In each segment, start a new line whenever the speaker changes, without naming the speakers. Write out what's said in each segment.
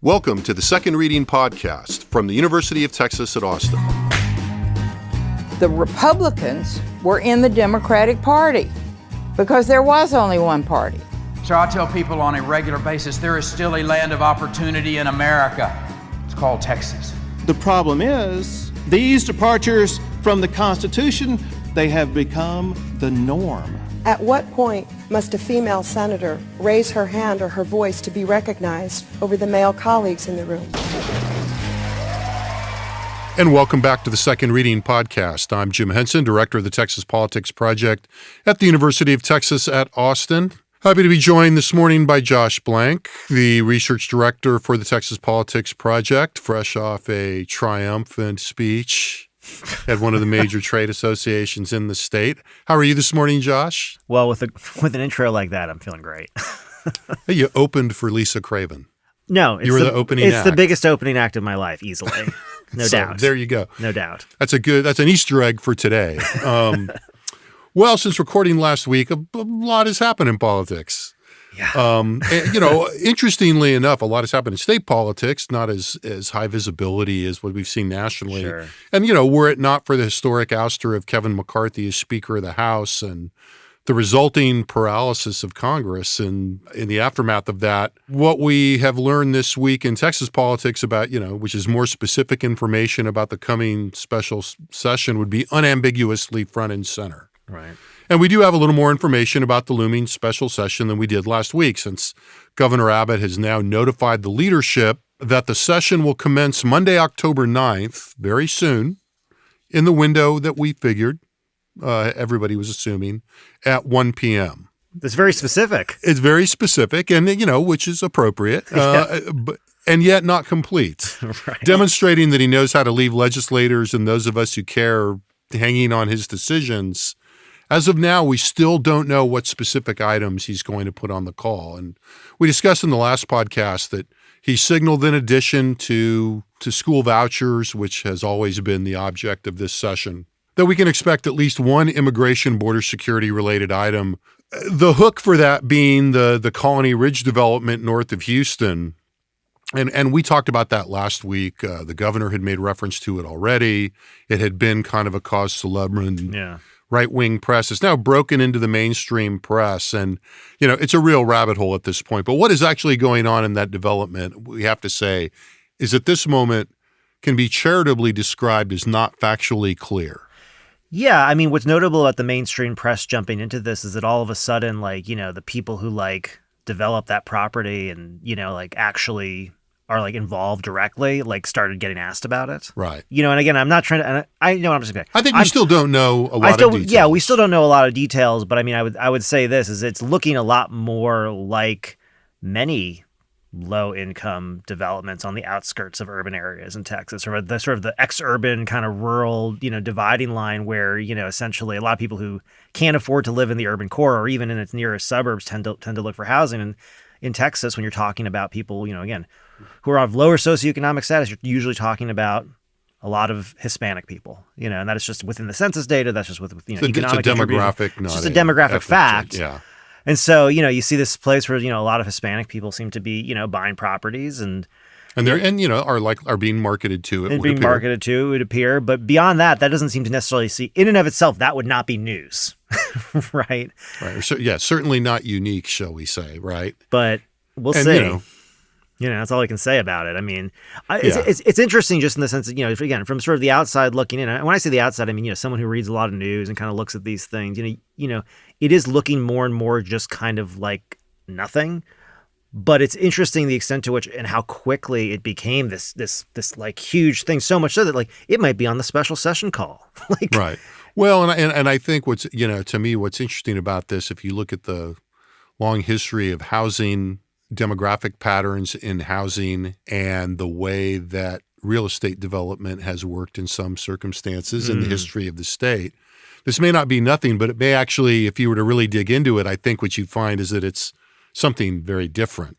Welcome to the Second Reading Podcast from the University of Texas at Austin.
The Republicans were in the Democratic Party because there was only one party.
So I tell people on a regular basis, there is still a land of opportunity in America. It's called Texas.
The problem is, these departures from the Constitution, they have become the norm.
At what point must a female senator raise her hand or her voice to be recognized over the male colleagues in the room?
And welcome back to the Second Reading Podcast. I'm Jim Henson, Director of the Texas Politics Project at the University of Texas at Austin. Happy to be joined this morning by Josh Blank, the Research Director for the Texas Politics Project, fresh off a triumphant speech at one of the major trade associations in the state. How are you this morning, Josh?
Well, with an intro like that, I'm feeling great.
Hey, you opened for Lisa Craven.
No,
you were the opening act.
It's the biggest opening act of my life, easily. No doubt.
There you go.
No doubt.
That's an Easter egg for today. Well, since recording last week, a lot has happened in politics.
Yeah.
Interestingly enough, a lot has happened in state politics, not as high visibility as what we've seen nationally.
Sure.
And, were it not for the historic ouster of Kevin McCarthy as Speaker of the House and the resulting paralysis of Congress, and in the aftermath of that, what we have learned this week in Texas politics about, which is more specific information about the coming special session, would be unambiguously front and center.
Right.
And we do have a little more information about the looming special session than we did last week, since Governor Abbott has now notified the leadership that the session will commence Monday, October 9th, very soon, in the window that we figured, everybody was assuming, at 1 p.m.
It's very specific.
It's very specific, and, which is appropriate, and yet not complete,
Right.
Demonstrating that he knows how to leave legislators and those of us who care hanging on his decisions. As of now, we still don't know what specific items he's going to put on the call. And we discussed in the last podcast that he signaled, in addition to school vouchers, which has always been the object of this session, that we can expect at least one immigration border security related item. The hook for that being the Colony Ridge development north of Houston. And we talked about that last week. The governor had made reference to it already. It had been kind of a cause célèbre in right-wing press. It's now broken into the mainstream press. And, it's a real rabbit hole at this point. But what is actually going on in that development, we have to say, is at this moment can be charitably described as not factually clear.
Yeah, I mean, what's notable about the mainstream press jumping into this is that all of a sudden, the people who develop that property and, actually are involved directly, started getting asked about it.
Right.
And again, I'm not trying to, I know what I'm saying.
I think we still don't know a lot of details.
Yeah, we still don't know a lot of details, but I mean, I would say this is it's looking a lot more like many low-income developments on the outskirts of urban areas in Texas, or the ex-urban kind of rural, dividing line where, essentially a lot of people who can't afford to live in the urban core or even in its nearest suburbs tend to look for housing. And in Texas, when you're talking about people, again, who are of lower socioeconomic status, you're usually talking about a lot of Hispanic people, and that is just within the census data. That's just with economic.
It's a demographic,
it's just a demographic fact.
Yeah.
And so, you see this place where, a lot of Hispanic people seem to be, buying properties and
are being marketed to it.
It would appear. But beyond that, that doesn't seem to necessarily see in and of itself. That would not be news. Right.
Right. So, certainly not unique, shall we say. Right.
But we'll see. That's all I can say about it. I mean, it's interesting just in the sense that, again, from sort of the outside looking in. And when I say the outside, I mean, someone who reads a lot of news and kind of looks at these things, it is looking more and more just kind of like nothing. But it's interesting the extent to which and how quickly it became this huge thing. So much so that it might be on the special session call.
Right. Well, and I think what's, to me, what's interesting about this, if you look at the long history of housing, demographic patterns in housing, and the way that real estate development has worked in some circumstances in the history of the state, this may not be nothing, but it may actually, if you were to really dig into it, I think what you'd find is that it's something very different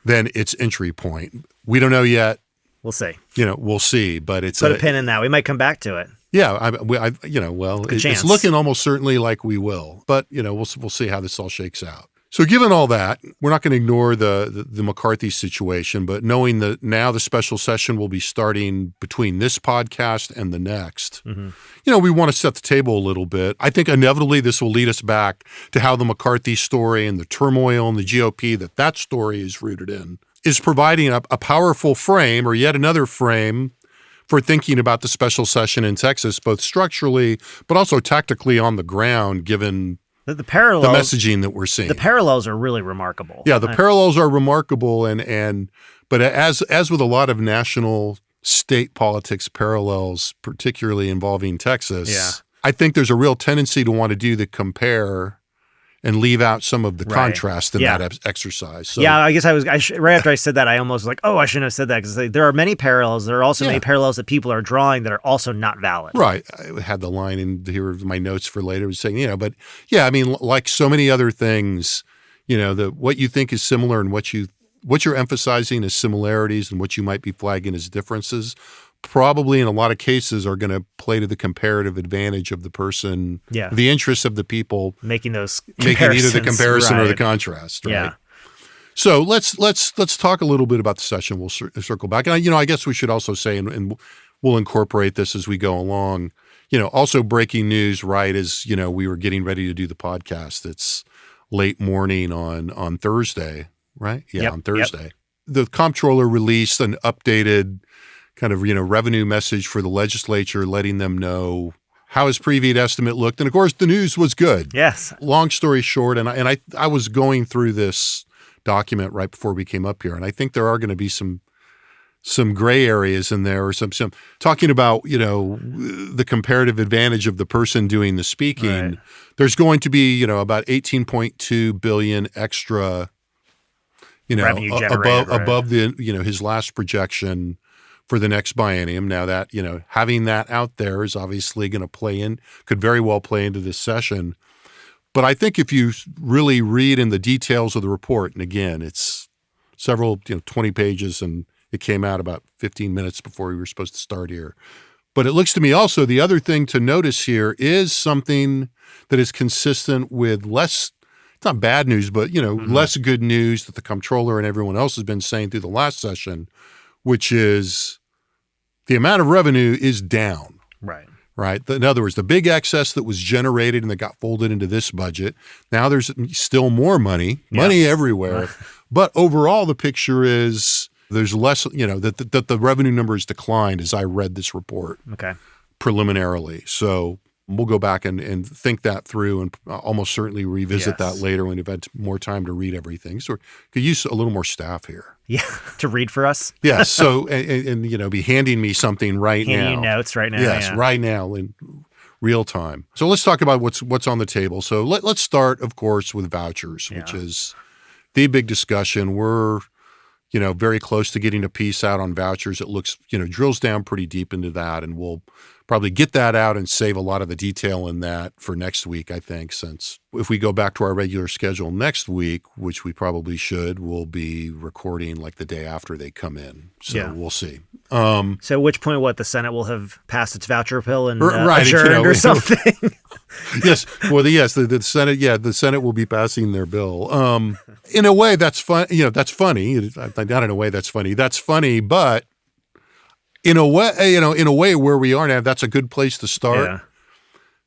than its entry point. We don't know yet.
We'll see.
We'll see, but it's
put a pin in that. We might come back to it.
Yeah, it's looking almost certainly like we will, but we'll see how this all shakes out. So given all that, we're not going to ignore the McCarthy situation, but knowing that now the special session will be starting between this podcast and the next, we want to set the table a little bit. I think inevitably this will lead us back to how the McCarthy story and the turmoil in the GOP that story is rooted in is providing a powerful frame, or yet another frame, for thinking about the special session in Texas, both structurally but also tactically on the ground, given
the parallels,
the messaging that we're seeing.
The parallels are really remarkable.
Yeah, the parallels are remarkable, but as with a lot of national state politics parallels, particularly involving Texas, I think there's a real tendency to want to do the compare and leave out some of the contrast in that exercise. So,
I guess right after I said that, I almost was like, I shouldn't have said that, because there are many parallels. There are also many parallels that people are drawing that are also not valid. Right.
I had the line in here of my notes for later was saying, like so many other things, what you think is similar and what you're emphasizing as similarities and what you might be flagging as differences probably in a lot of cases are going to play to the comparative advantage of the person, the interests of the people
making either
the comparison or the contrast. Right? Yeah. So let's talk a little bit about the session. We'll circle back, and I guess we should also say, and we'll incorporate this as we go along. Also breaking news, right? As we were getting ready to do the podcast. It's late morning on Thursday, right? Yeah, on Thursday. Yep. The comptroller released an updated kind of, revenue message for the legislature, letting them know how his previous estimate looked. And of course, the news was good.
Yes.
Long story short, and I was going through this document right before we came up here, and I think there are going to be some gray areas in there, or some talking about, the comparative advantage of the person doing the speaking. Right. There's going to be, about $18.2 billion extra,
revenue generated,
above the, his last projection for the next biennium. Now that, having that out there is obviously going to could very well play into this session. But I think if you really read in the details of the report, and again, it's several, 20 pages, and it came out about 15 minutes before we were supposed to start here. But it looks to me also, the other thing to notice here is something that is consistent with it's not bad news, but, less good news that the comptroller and everyone else has been saying through the last session, which is the amount of revenue is down. Right. In other words, the big excess that was generated and that got folded into this budget, now there's still more money everywhere. But overall, the picture is there's less, that the revenue numbers declined as I read this report preliminarily. So we'll go back and think that through and almost certainly revisit that later when we've had more time to read everything. So we could use a little more staff here.
Yeah, to read for us.
Yes. So, and be handing me something right now.
Handing you notes right now.
Yes, right now in real time. So let's talk about what's on the table. So let's start, of course, with vouchers, which is the big discussion. We're, very close to getting a piece out on vouchers. It looks, drills down pretty deep into that, and we'll probably get that out and save a lot of the detail in that for next week, I think, since if we go back to our regular schedule next week, which we probably should, we'll be recording like the day after they come in. So we'll see.
So at which point, the Senate will have passed its voucher bill and adjourned or something?
Yes. Well, the Senate, the Senate will be passing their bill. In a way, that's fun. That's funny. Not in a way that's funny. That's funny, but in a way where we are now, that's a good place to start. Yeah.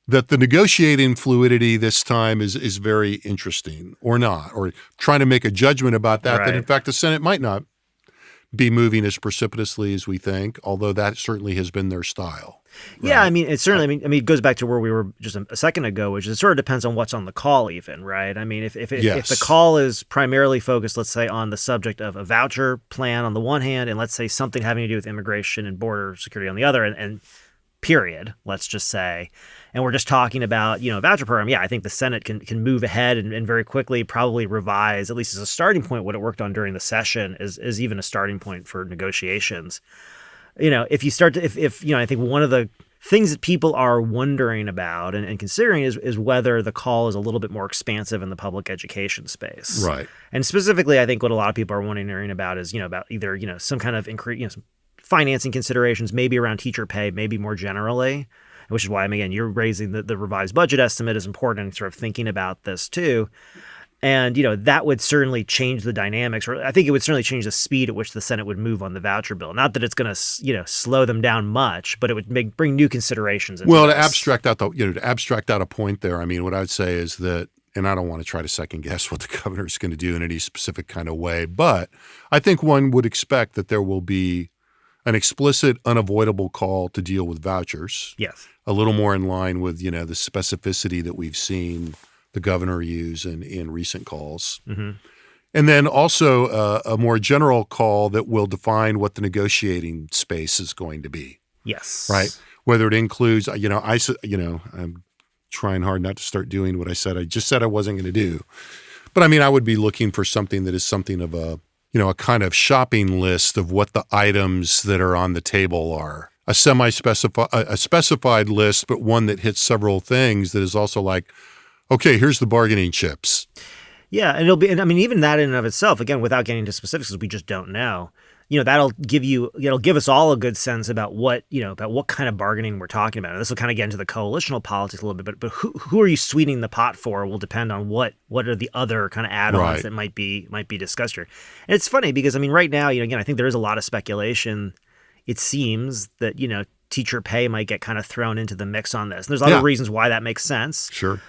That the negotiating fluidity this time is very interesting, or not, or trying to make a judgment about that. Right. That in fact the Senate might not be moving as precipitously as we think, although that certainly has been their style. Right?
Yeah, it certainly. It goes back to where we were just a second ago, which is it sort of depends on what's on the call, even, right? If the call is primarily focused, let's say, on the subject of a voucher plan on the one hand, and let's say something having to do with immigration and border security on the other, and period, let's just say, and we're just talking about a voucher program. Yeah, I think the Senate can move ahead and very quickly probably revise, at least as a starting point, what it worked on during the session is even a starting point for negotiations. If you start to, I think one of the things that people are wondering about and considering is whether the call is a little bit more expansive in the public education space.
Right.
And specifically, I think what a lot of people are wondering about is, about either, some kind of increase, some financing considerations, maybe around teacher pay, maybe more generally, which is why, again, you're raising the revised budget estimate is important and sort of thinking about this too. And, that would certainly change the dynamics, or I think it would certainly change the speed at which the Senate would move on the voucher bill. Not that it's going to, slow them down much, but it would bring new considerations into
Well,
this.
to abstract out a point there, I mean, what I would say is that, and I don't want to try to second guess what the governor is going to do in any specific kind of way, but I think one would expect that there will be an explicit, unavoidable call to deal with vouchers.
Yes.
A little more in line with, the specificity that we've seen the governor use in recent calls.
Mm-hmm.
And then also a more general call that will define what the negotiating space is going to be.
Yes.
Right? Whether it includes, I'm trying hard not to start doing what I just said I wasn't going to do. But I mean, I would be looking for something that is something of a kind of shopping list of what the items that are on the table are. A specified list, but one that hits several things that is also like, okay, here's the bargaining chips.
Yeah, and even that in and of itself, again, without getting into specifics, because we just don't know, that'll give us all a good sense about what kind of bargaining we're talking about. And this will kind of get into the coalitional politics a little bit, but who are you sweetening the pot for will depend on what are the other kind of add-ons that might be discussed here. And it's funny because, right now, again, I think there is a lot of speculation. It seems that, teacher pay might get kind of thrown into the mix on this. And there's other reasons why that makes sense.
Sure.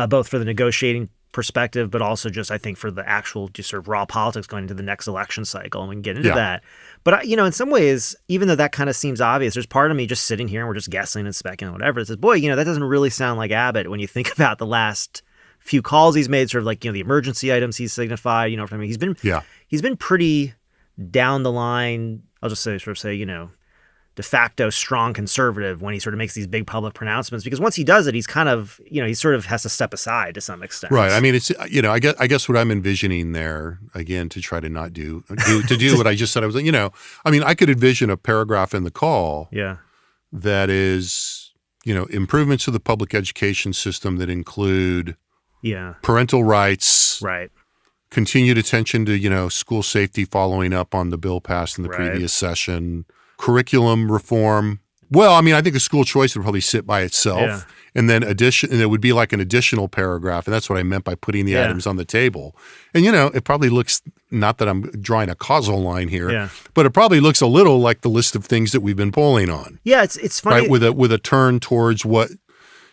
Both for the negotiating perspective, but also just I think for the actual just sort of raw politics going into the next election cycle, and we can get into that. But in some ways, even though that kind of seems obvious, there's part of me just sitting here and we're just guessing and speculating, whatever. It says, boy, that doesn't really sound like Abbott when you think about the last few calls he's made, sort of like the emergency items he's signified. He's been pretty down the line. I'll just say de facto strong conservative when he sort of makes these big public pronouncements, because once he does it, he's kind of, he sort of has to step aside to some extent.
Right. I mean, it's, I guess what I'm envisioning there, again, to try to not do what I just said, I was, I could envision a paragraph in the call that is, improvements to the public education system that include parental rights,
right,
continued attention to, school safety following up on the bill passed in the previous session, curriculum reform. Well, I think the school choice would probably sit by itself, and then and it would be like an additional paragraph, and that's what I meant by putting the items on the table. And it probably looks, not that I'm drawing a causal line here, but it probably looks a little like the list of things that we've been polling on.
Yeah, it's funny,
right? With a turn towards with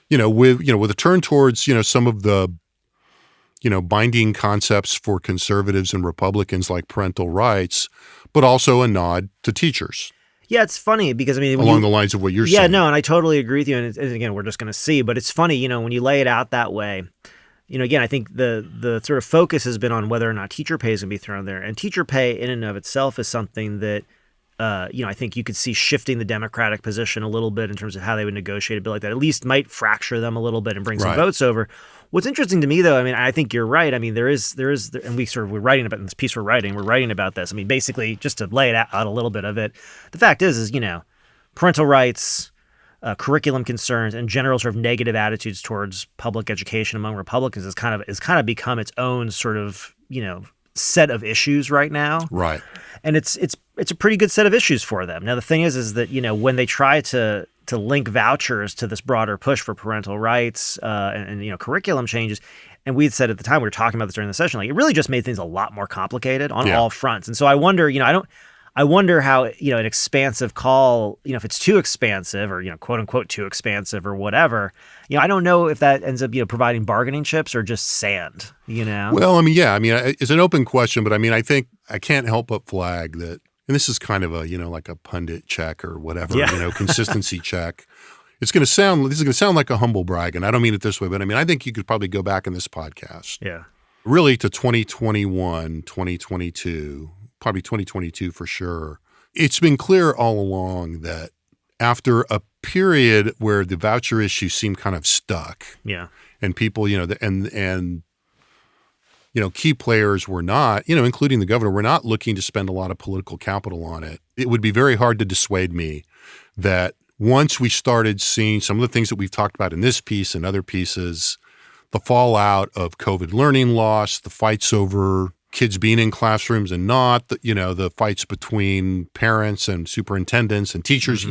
a turn towards some of the binding concepts for conservatives and Republicans like parental rights, but also a nod to teachers.
Yeah, it's funny because,
along the lines of what you're saying.
Yeah, no, and I totally agree with you. And again, we're just going to see. But it's funny, when you lay it out that way, again, I think the sort of focus has been on whether or not teacher pay is going to be thrown there. And teacher pay in and of itself is something that, I think you could see shifting the Democratic position a little bit in terms of how they would negotiate a bill like that. At least might fracture them a little bit and bring some votes over. What's interesting to me, though, I think you're right. There is, and we're writing about in this piece we're writing about this. Basically, just to lay it out a little bit of it, the fact is, parental rights, curriculum concerns, and general sort of negative attitudes towards public education among Republicans is kind of become its own sort of, set of issues right now.
Right.
And it's a pretty good set of issues for them. Now, the thing is that, when they try to link vouchers to this broader push for parental rights and curriculum changes. And we had said at the time, we were talking about this during the session, like it really just made things a lot more complicated on all fronts. And so I wonder, I wonder how, an expansive call, if it's too expansive or, quote unquote, too expansive or whatever, I don't know if that ends up, providing bargaining chips or just sand,
Well, it's an open question, but I think I can't help but flag that. And this is kind of a, like a pundit check or whatever, consistency check. This is going to sound like a humble brag, and I don't mean it this way, but I think you could probably go back in this podcast.
Yeah.
Really to 2021, 2022, probably 2022 for sure. It's been clear all along that after a period where the voucher issue seemed kind of stuck.
Yeah.
And people, key players were not, including the governor, were not looking to spend a lot of political capital on it. It would be very hard to dissuade me that once we started seeing some of the things that we've talked about in this piece and other pieces, the fallout of COVID learning loss, the fights over kids being in classrooms and not, the fights between parents and superintendents and teachers,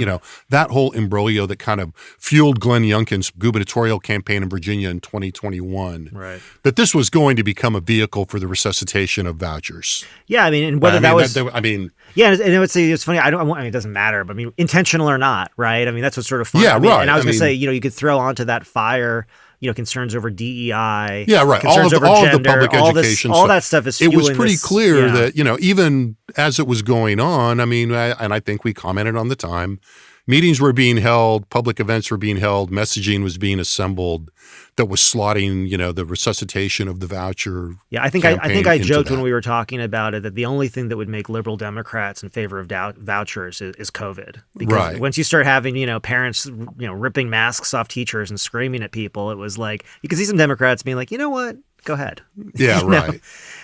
that whole imbroglio that kind of fueled Glenn Youngkin's gubernatorial campaign in Virginia in 2021,
right?
That this was going to become a vehicle for the resuscitation of vouchers.
Yeah, I mean, and whether that was,
yeah,
and I would say it's funny. It doesn't matter, but I mean, intentional or not, right? I mean, that's what's sort of fun.
Yeah, right.
And I was going to say, you could throw onto that fire, concerns over DEI.
Yeah, right.
Concerns over
all
gender,
of the public education.
all that stuff is fueling
It was pretty clear
yeah.
that, even as it was going on, and I think we commented on the time, meetings were being held, public events were being held, messaging was being assembled that was slotting, the resuscitation of the voucher.
Yeah, I think I joked when we were talking about it that the only thing that would make liberal Democrats in favor of vouchers is COVID. Because once you start having, parents, ripping masks off teachers and screaming at people, it was like you could see some Democrats being like, you know what, go ahead.
Yeah, right.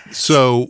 So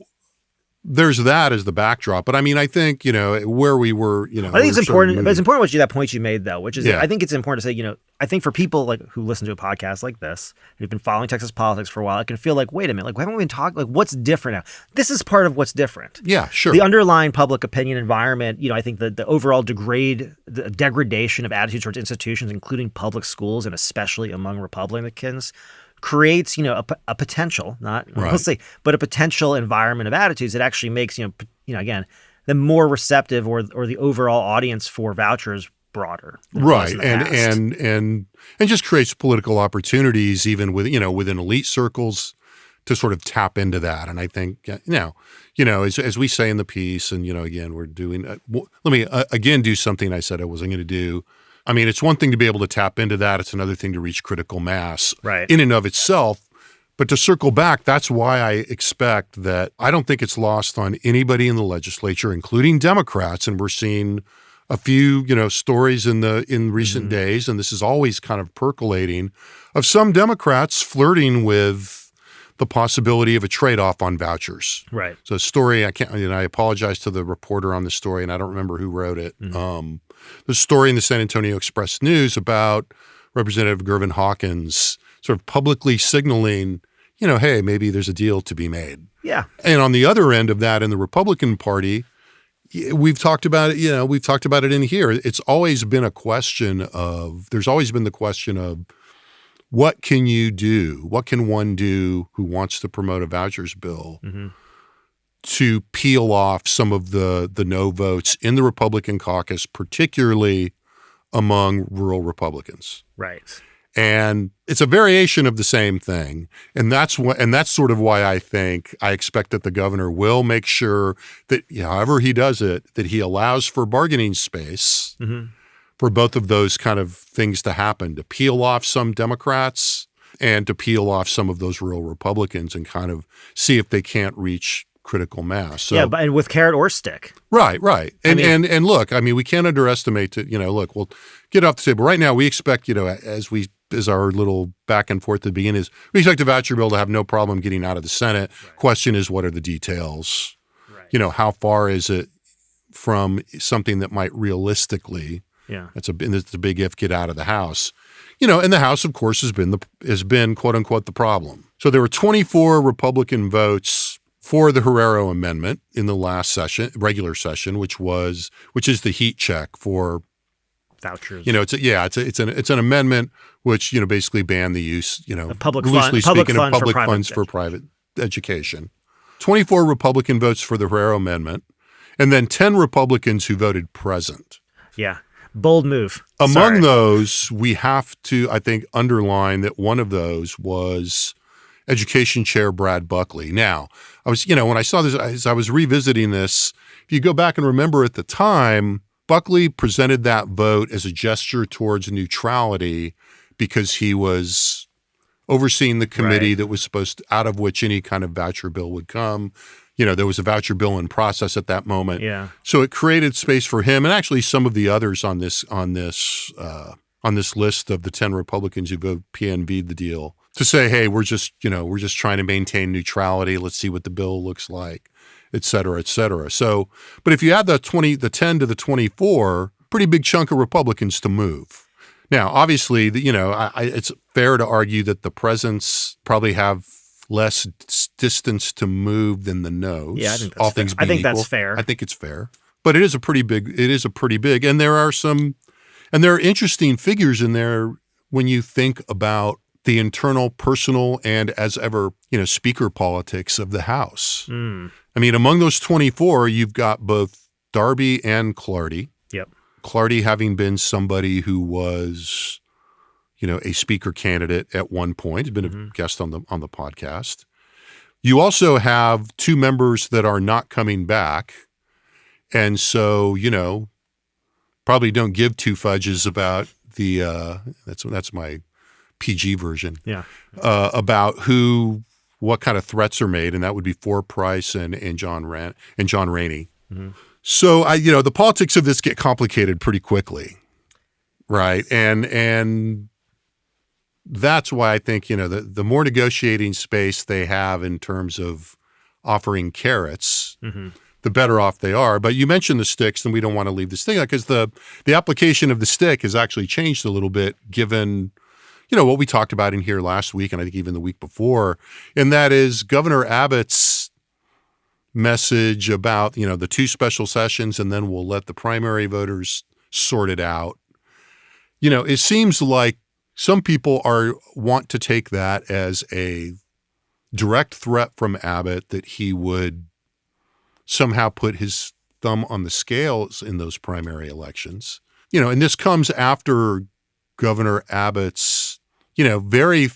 there's that as the backdrop. But I mean, I think, where we were, I think
it's important. But it's important that point you made, though, which is I think it's important to say, I think for people who listen to a podcast like this, who've been following Texas politics for a while, it can feel like, wait a minute, why haven't we been talking? What's different now? This is part of what's different.
Yeah, sure.
The underlying public opinion environment, I think the overall degradation of attitudes towards institutions, including public schools, and especially among Republicans, creates, a potential, let's say, but a potential environment of attitudes that actually makes, again, the more receptive or the overall audience for vouchers broader.
Right. And just creates political opportunities even within elite circles to sort of tap into that. And I think, as we say in the piece, and, again, we're doing, let me again do something I said I wasn't going to do. I mean, it's one thing to be able to tap into that. It's another thing to reach critical mass in and of itself. But to circle back, that's why I expect that I don't think it's lost on anybody in the legislature, including Democrats. And we're seeing a few, stories in recent days, and this is always kind of percolating, of some Democrats flirting with the possibility of a trade-off on vouchers.
Right. So
a story, I apologize to the reporter on the story, and I don't remember who wrote it. The story in the San Antonio Express-News about Representative Gervin Hawkins sort of publicly signaling, hey, maybe there's a deal to be made.
Yeah.
And on the other end of that, in the Republican Party, we've talked about it, we've talked about it in here. It's always been there's always been the question of, what can you do? What can one do who wants to promote a vouchers bill to peel off some of the no votes in the Republican caucus, particularly among rural Republicans?
Right.
And it's a variation of the same thing. And that's sort of why I expect that the governor will make sure that, however he does it, that he allows for bargaining space for both of those kind of things to happen, to peel off some Democrats and to peel off some of those rural Republicans and kind of see if they can't reach critical mass. So,
but and with carrot or stick.
Right. And look, I mean, we can't underestimate look, we'll get off the table. Right now, we expect, as our little back and forth at the beginning is, we expect the voucher bill to have no problem getting out of the Senate. Right. Question is, what are the details? Right. How far is it from something that might realistically, it's a big if, get out of the House? And the House, of course, has been quote unquote the problem. So there were 24 Republican votes for the Herrero Amendment in the last regular session, which is the heat check for
vouchers.
It's an amendment which basically banned the use
public
funds for private education. 24 Republican votes for the Herrero Amendment, and then 10 Republicans who voted present.
Yeah. Bold move.
Among those, we have to, I think, underline that one of those was Education Chair Brad Buckley. Now, I was, when I saw this, as I was revisiting this, if you go back and remember at the time, Buckley presented that vote as a gesture towards neutrality because he was overseeing the committee that was out of which any kind of voucher bill would come. There was a voucher bill in process at that moment. Yeah. So it created space for him and actually some of the others on this list of the 10 Republicans who vote PNV'd the deal to say, hey, we're just trying to maintain neutrality. Let's see what the bill looks like, et cetera, et cetera. So, but if you add the 10 to the 24, pretty big chunk of Republicans to move. Now, obviously, it's fair to argue that the presents probably have less distance to move than the nose.
Yeah, I think that's
all
fair.
things being
I think
equal.
that's fair.
I think it's fair. But it is a pretty big, and there are interesting figures in there when you think about the internal, personal, and as ever, speaker politics of the House. I mean, among those 24, you've got both Darby and Clardy.
Yep.
Clardy having been somebody who was, a speaker candidate at one point, has been a guest on the podcast. You also have two members that are not coming back. And so, probably don't give two fudges about the that's my PG version. Yeah. About what kind of threats are made, and that would be Ford Price and John Rainey. Mm-hmm. So the politics of this get complicated pretty quickly, right? And that's why I think the more negotiating space they have in terms of offering carrots, the better off they are. But you mentioned the sticks, and we don't want to leave the stick because the application of the stick has actually changed a little bit given what we talked about in here last week, and I think even the week before, and that is Governor Abbott's message about, the two special sessions, and then we'll let the primary voters sort it out. It seems like some people want to take that as a direct threat from Abbott that he would somehow put his thumb on the scales in those primary elections. And this comes after Governor Abbott's very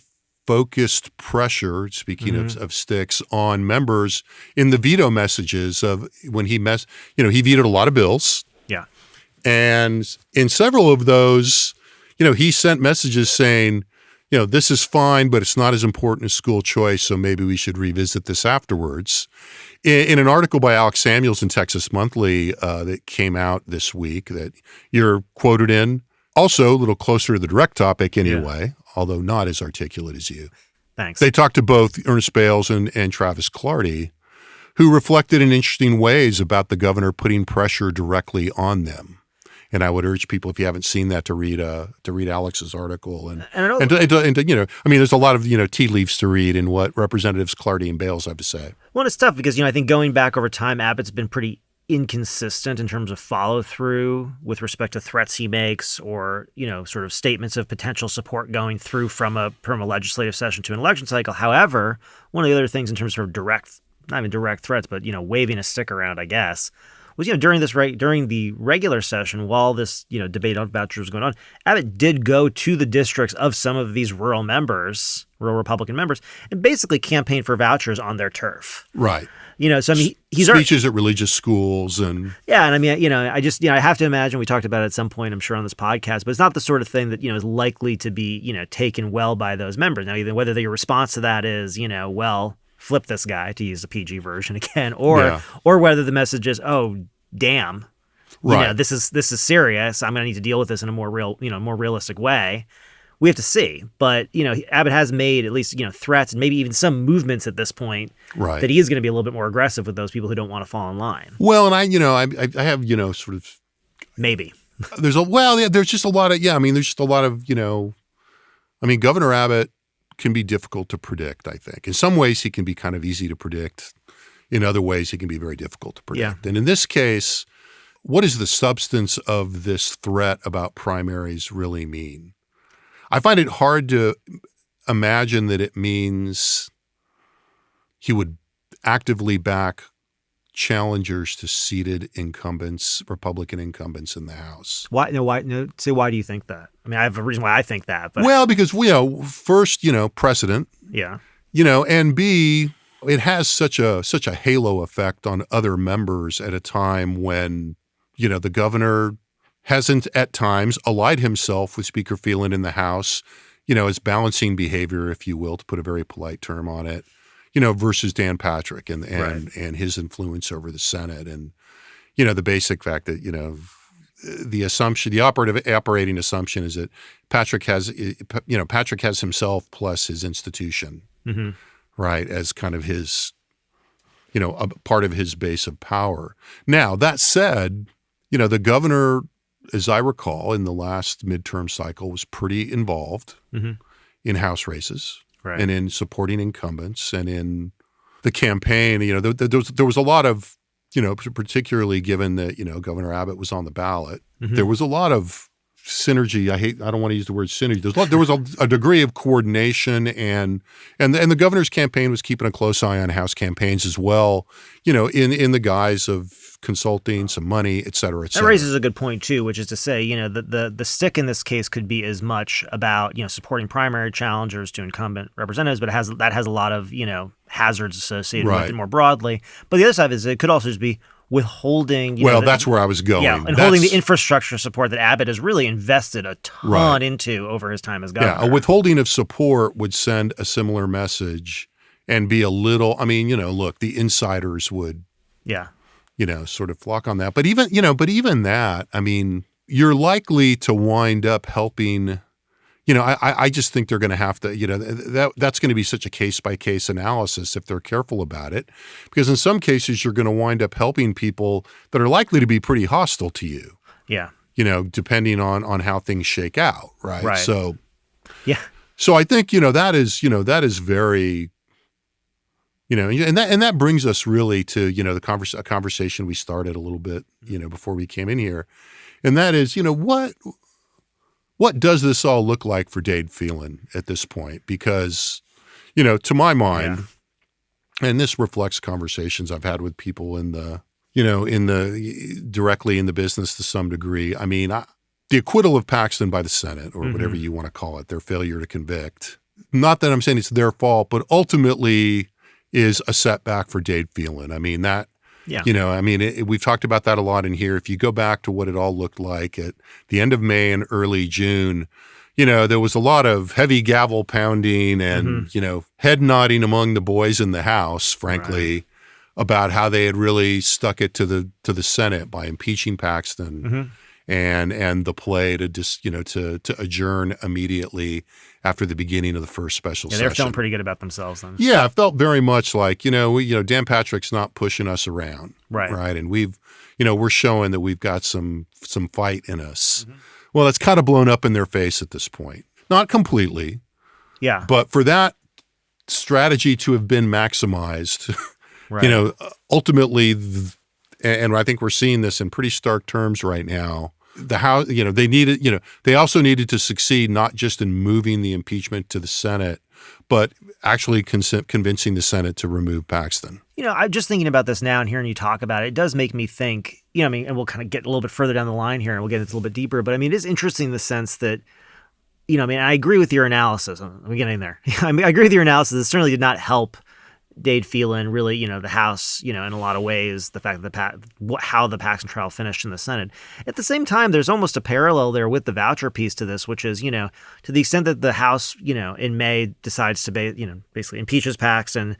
focused pressure, speaking of sticks, on members in the veto messages of when he vetoed a lot of bills.
Yeah.
And in several of those, he sent messages saying, this is fine, but it's not as important as school choice, so maybe we should revisit this afterwards. In an article by Alex Samuels in Texas Monthly that came out this week that you're quoted in, also a little closer to the direct topic anyway, although not as articulate as you.
Thanks.
They talked to both Ernest Bales and Travis Clardy, who reflected in interesting ways about the governor putting pressure directly on them. And I would urge people, if you haven't seen that, to read Alex's article and there's a lot of tea leaves to read in what Representatives Clardy and Bales have to say.
Well, it's tough because I think going back over time, Abbott's been pretty inconsistent in terms of follow through with respect to threats he makes or sort of statements of potential support going through from a legislative session to an election cycle. However, one of the other things in terms of not even direct threats, but waving a stick around, I guess, was during the regular session while this debate on vouchers was going on, Abbott did go to the districts of some of these rural Republican members, and basically campaign for vouchers on their turf.
Right.
So he's
speeches at religious schools and
I have to imagine, we talked about it at some point, I'm sure, on this podcast, but it's not the sort of thing that is likely to be taken well by those members. Now, either whether your response to that is flip this guy, to use the PG version again, or whether the message is, oh damn, this is serious. I'm going to need to deal with this in a more realistic way. We have to see, but Abbott has made at least threats and maybe even some movements at this point that he is going to be a little bit more aggressive with those people who don't want to fall in line.
Well, and I have sort of
maybe
there's just a lot of there's just a lot of Governor Abbott can be difficult to predict. I think in some ways he can be kind of easy to predict. In other ways he can be very difficult to predict. And in this case, what does the substance of this threat about primaries really mean? I find it hard to imagine that it means he would actively back challengers to seated incumbents, Republican incumbents in the House.
Why do you think that? I mean, I have a reason why I think that. But.
Well, because first, precedent.
Yeah.
And B, it has such a halo effect on other members at a time when, the governor hasn't at times allied himself with Speaker Phelan in the House, as balancing behavior, if you will, to put a very polite term on it, versus Dan Patrick and his influence over the Senate. And, the basic fact that, the operating assumption is that Patrick has himself plus his institution, right, as kind of his, a part of his base of power. Now, that said, the governor, as I recall, in the last midterm cycle was pretty involved in House races.
right.
and in supporting incumbents and in the campaign. There was a lot of, particularly given that, Governor Abbott was on the ballot, there was a lot of synergy. I don't want to use the word synergy. There was a degree of coordination, and the governor's campaign was keeping a close eye on House campaigns as well, in the guise of consulting, some money, et cetera, et cetera.
That raises a good point too, which is to say, the stick in this case could be as much about, supporting primary challengers to incumbent representatives, but that has a lot of, hazards associated with it more broadly. But the other side is it could also just be withholding.
That's where I was going.
Yeah, and holding the infrastructure support that Abbott has really invested a ton into over his time as governor.
Yeah, a withholding of support would send a similar message and be a little. Look, the insiders would.
Yeah.
Sort of flock on that. But even that, you're likely to wind up helping. I just think they're going to have to. That's going to be such a case by case analysis if they're careful about it, because in some cases you're going to wind up helping people that are likely to be pretty hostile to you.
Yeah.
Depending on how things shake out, right?
Right.
So.
Yeah.
So I think that is very. And that brings us really to a conversation we started a little bit before we came in here, and that is what does this all look like for Dade Phelan at this point? Because to my mind, and this reflects conversations I've had with people in the directly in the business to some degree. The acquittal of Paxton by the Senate, or whatever you want to call it, their failure to convict. Not that I'm saying it's their fault, but ultimately is a setback for Dade Phelan. We've talked about that a lot in here. If you go back to what it all looked like at the end of May and early June, there was a lot of heavy gavel pounding and, head nodding among the boys in the House, frankly, about how they had really stuck it to the Senate by impeaching Paxton and the play to just, to adjourn immediately after the beginning of the first special session.
They're feeling pretty good about themselves then.
Yeah, it felt very much like, Dan Patrick's not pushing us around. Right. And we're showing that we've got some fight in us. Well, it's kind of blown up in their face at this point. Not completely. Yeah. But for that strategy to have been maximized, ultimately, and I think we're seeing this in pretty stark terms right now, the House, they also needed to succeed not just in moving the impeachment to the Senate, but actually convincing the Senate to remove Paxton.
I'm just thinking about this now and hearing you talk about it. It does make me think, and we'll kind of get a little bit further down the line here and we'll get into a little bit deeper. But it is interesting in the sense that, I agree with your analysis. Let me get in there. I agree with your analysis. It certainly did not help Dade Phelan, really, the House, in a lot of ways, the fact that how the Paxton trial finished in the Senate. At the same time, there's almost a parallel there with the voucher piece to this, which is, to the extent that the House, in May decides to, basically impeaches Paxton,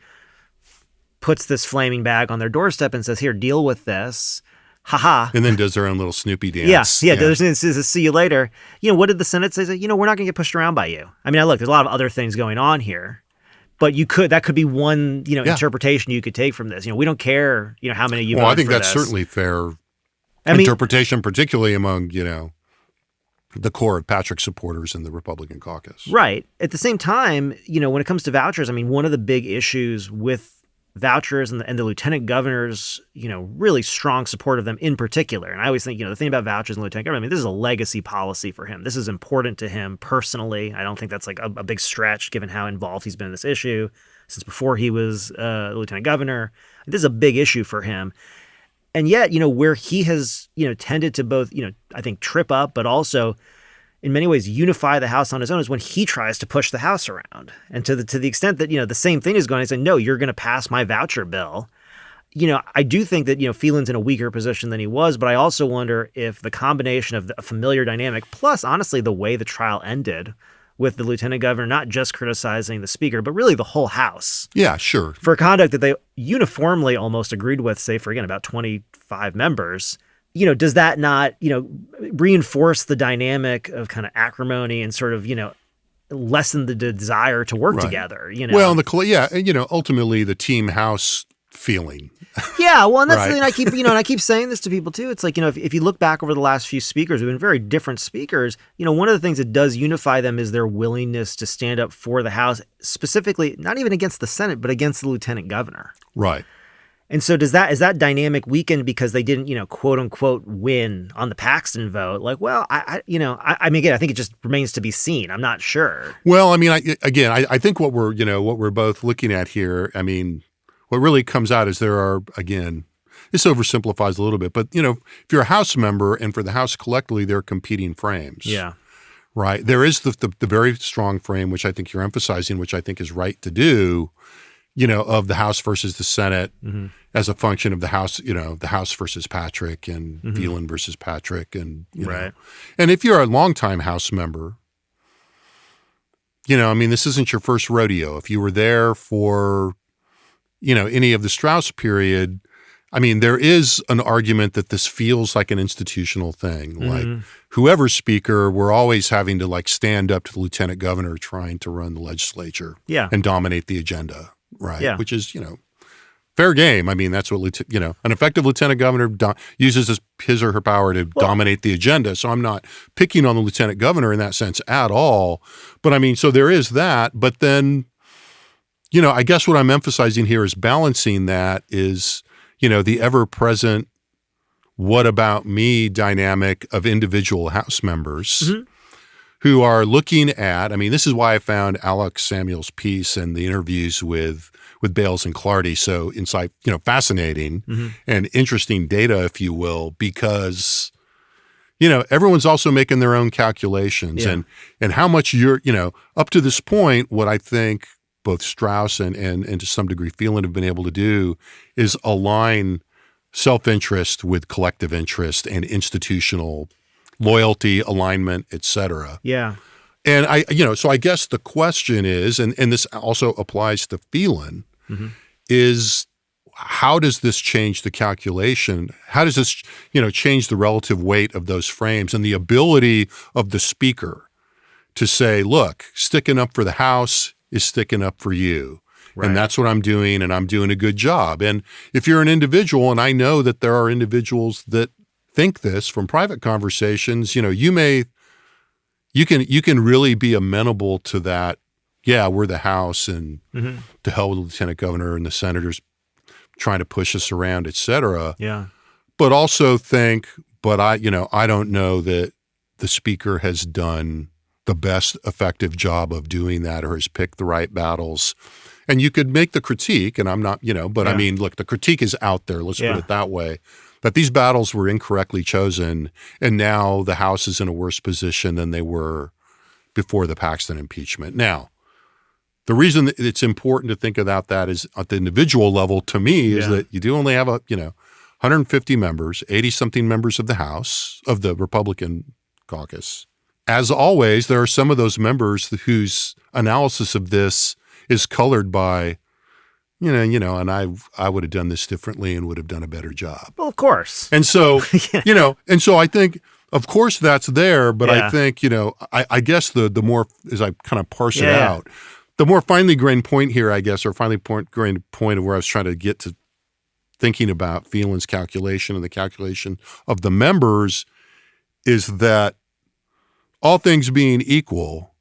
puts this flaming bag on their doorstep and says, here, deal with this. Ha.
And then does their own little Snoopy dance.
Yeah. There's a see you later. What did the Senate say? We're not going to get pushed around by you. Look, there's a lot of other things going on here. But that could be one, interpretation you could take from this. We don't care, how many you voted for.
Well, I think that's certainly fair interpretation, particularly among, the core of Patrick supporters in the Republican caucus.
Right. At the same time, when it comes to vouchers, one of the big issues with vouchers and the lieutenant governor's, really strong support of them in particular. And I always think, the thing about vouchers and lieutenant governor, this is a legacy policy for him. This is important to him personally. I don't think that's like a big stretch given how involved he's been in this issue since before he was lieutenant governor. This is a big issue for him. And yet, where he has, tended to both, I think trip up, but also in many ways unify the House on his own is when he tries to push the House around. And to the extent that, the same thing is going on, he's saying, no, you're going to pass my voucher bill. I do think that, Phelan's in a weaker position than he was, but I also wonder if the combination of a familiar dynamic, plus honestly, the way the trial ended with the lieutenant governor, not just criticizing the speaker, but really the whole House.
Yeah, sure.
For conduct that they uniformly almost agreed with, say for, again, about 25 members. Does that not, reinforce the dynamic of kind of acrimony and sort of, lessen the desire to work together?
Well, ultimately the team House feeling.
Yeah, well, and that's
Right.
the thing I keep, and I keep saying this to people too. It's like, if you look back over the last few speakers, we've been very different speakers. One of the things that does unify them is their willingness to stand up for the House, specifically, not even against the Senate, but against the lieutenant governor.
Right.
And so is that dynamic weakened because they didn't, quote unquote, win on the Paxton vote? Like, well, I mean, again, I think it just remains to be seen. I'm not sure.
Well, I mean, I think what we're both looking at here, I mean, what really comes out is there are, again, this oversimplifies a little bit, but, if you're a House member and for the House collectively, there are competing frames.
Yeah.
Right. There is the very strong frame, which I think you're emphasizing, which I think is right to do, of the House versus the Senate as a function of the House, the House versus Patrick and Phelan versus Patrick. And,
Right.
And if you're a longtime House member, I mean, this isn't your first rodeo. If you were there for, any of the Strauss period, I mean, there is an argument that this feels like an institutional thing. Like whoever's speaker, we're always having to stand up to the lieutenant governor trying to run the legislature and dominate the agenda, right?
Yeah.
Which is, fair game. I mean, that's what, an effective lieutenant governor uses his or her power to dominate the agenda. So I'm not picking on the lieutenant governor in that sense at all. But I mean, so there is that. But then, I guess what I'm emphasizing here is balancing that is, the ever-present what about me dynamic of individual House members who are looking at, I mean, this is why I found Alex Samuel's piece and the interviews with Bales and Clardy so fascinating and interesting data, if you will, because, everyone's also making their own calculations and how much you're, up to this point, what I think both Strauss and to some degree Phelan have been able to do is align self-interest with collective interest and institutional loyalty, alignment, et cetera.
Yeah.
And so I guess the question is, and this also applies to Phelan, is how does this change the calculation? How does this, change the relative weight of those frames and the ability of the speaker to say, look, sticking up for the House is sticking up for you. Right. And that's what I'm doing, and I'm doing a good job. And if you're an individual, and I know that there are individuals that think this from private conversations, you can really be amenable to that. Yeah, we're the House, and to hell with the lieutenant governor and the senators trying to push us around, et cetera.
Yeah.
But also think, I don't know that the speaker has done the best effective job of doing that or has picked the right battles. And you could make the critique, and I'm not, I mean, look, the critique is out there, let's put it that way, that these battles were incorrectly chosen, and now the House is in a worse position than they were before the Paxton impeachment. Now, the reason that it's important to think about that is at the individual level, to me, is that you do only have 150 members, 80-something members of the House, of the Republican caucus. As always, there are some of those members whose analysis of this is colored by, and I would have done this differently and would have done a better job.
Well, of course.
And so, and so I think, of course, that's there. But I think, I guess the more, as I kind of parse it out, the more finely grained point here, I guess, or finely grained point of where I was trying to get to thinking about Phelan's calculation and the calculation of the members is that all things being equal,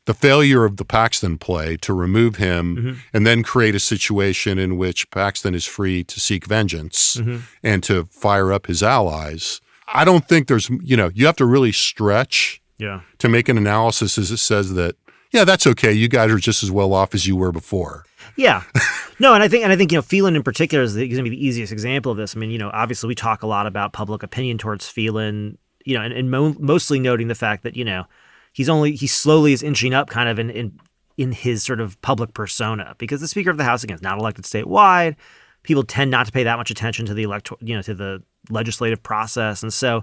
the failure of the Paxton play to remove him and then create a situation in which Paxton is free to seek vengeance and to fire up his allies, I don't think there's, you have to really stretch to make an analysis as it says that, that's okay. You guys are just as well off as you were before.
Yeah. No, and I think Phelan in particular is going to be the easiest example of this. I mean, obviously we talk a lot about public opinion towards Phelan, and mostly noting the fact that, he slowly is inching up kind of in his sort of public persona, because the Speaker of the House, again, is not elected statewide. People tend not to pay that much attention to the to the legislative process. And so,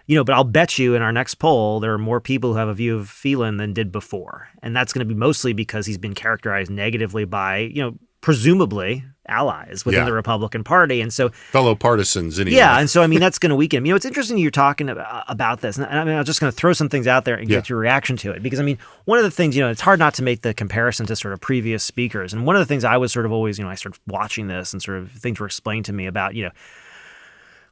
but I'll bet you in our next poll, there are more people who have a view of Phelan than did before. And that's going to be mostly because he's been characterized negatively by, presumably allies within the Republican Party. And so
fellow partisans anyway.
Yeah, and so I mean that's going to weaken him. It's interesting you're talking about this, and I mean I'm just going to throw some things out there and get your reaction to it, because I mean one of the things, it's hard not to make the comparison to sort of previous speakers, and one of the things I was sort of always, I started watching this and sort of things were explained to me about,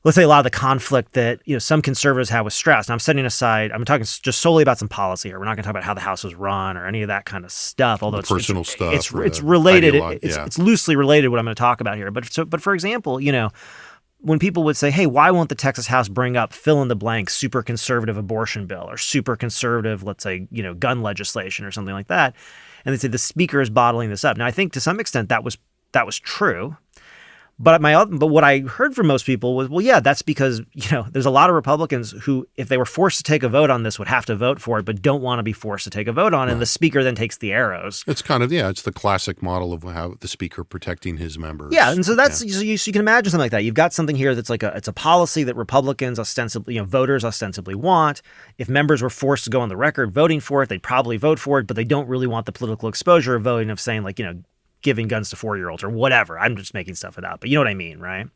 let's say a lot of the conflict that some conservatives have with Strauss. Now I'm talking just solely about some policy here. We're not going to talk about how the House was run or any of that kind of stuff. Although it's
personal stuff.
It's related. It's loosely related what I'm going to talk about here. But for example, when people would say, "Hey, why won't the Texas House bring up fill in the blank super conservative abortion bill or super conservative, let's say, gun legislation or something like that," and they say the speaker is bottling this up. Now I think to some extent that was true. But what I heard from most people was, well, yeah, that's because, there's a lot of Republicans who, if they were forced to take a vote on this, would have to vote for it, but don't want to be forced to take a vote on it. And the speaker then takes the arrows.
It's kind of, it's the classic model of how the speaker protecting his members.
Yeah. And so that's, so you can imagine something like that. You've got something here that's it's a policy that Republicans ostensibly, voters ostensibly want. If members were forced to go on the record voting for it, they'd probably vote for it, but they don't really want the political exposure of voting, of saying giving guns to 4-year-olds or whatever. I'm just making stuff up, but you know what I mean, right?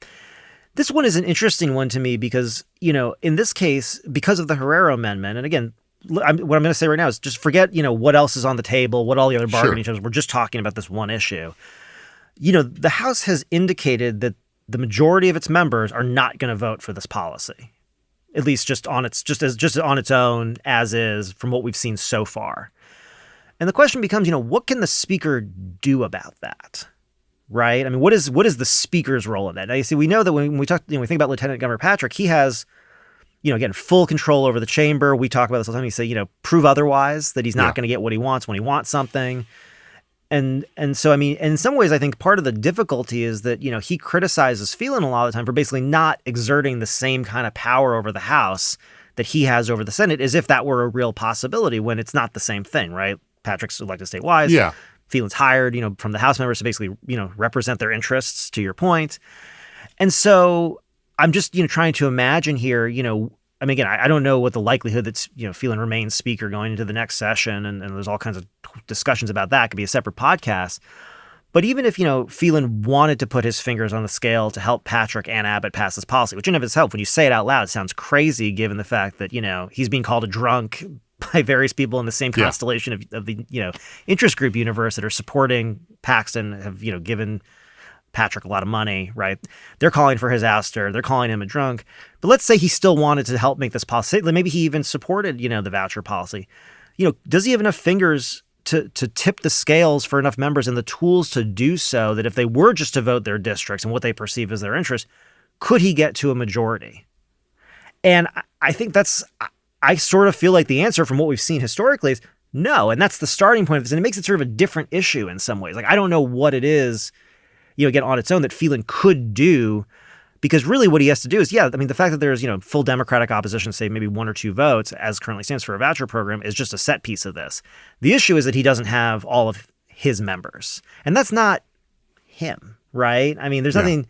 This one is an interesting one to me because, in this case, because of the Herrera Amendment, and again, what I'm going to say right now is just forget, what else is on the table, what all the other bargaining chips. We're just talking about this one issue. The House has indicated that the majority of its members are not going to vote for this policy, at least just on its own, as is, from what we've seen so far. And the question becomes, what can the speaker do about that, right? I mean, what is the speaker's role in that? Now, you see, we know that when we talk, we think about Lieutenant Governor Patrick, he has, again, full control over the chamber. We talk about this all the time. He say, prove otherwise, that he's not going to get what he wants when he wants something. And so, I mean, in some ways, I think part of the difficulty is that, he criticizes Phelan a lot of the time for basically not exerting the same kind of power over the House that he has over the Senate, as if that were a real possibility, when it's not the same thing, right? Patrick's elected statewide. Yeah. Phelan's hired, from the House members to basically, represent their interests, to your point. And so I'm just, trying to imagine here, I mean, again, I don't know what the likelihood that, Phelan remains speaker going into the next session. And there's all kinds of discussions about that. It could be a separate podcast. But even if, Phelan wanted to put his fingers on the scale to help Patrick and Abbott pass this policy, which in and of itself, when you say it out loud, it sounds crazy given the fact that, he's being called a drunk by various people in the same constellation of the, interest group universe that are supporting Paxton, have, given Patrick a lot of money, right? They're calling for his ouster. They're calling him a drunk. But let's say he still wanted to help make this policy. Maybe he even supported, the voucher policy. Does he have enough fingers to tip the scales for enough members and the tools to do so, that if they were just to vote their districts and what they perceive as their interest, could he get to a majority? And I think I sort of feel like the answer from what we've seen historically is no. And that's the starting point of this. And it makes it sort of a different issue in some ways. Like, I don't know what it is, again, on its own that Phelan could do, because really what he has to do is, I mean, the fact that there's, full Democratic opposition, say maybe 1 or 2 votes, as currently stands for a voucher program, is just a set piece of this. The issue is that he doesn't have all of his members. And that's not him, right? I mean, there's nothing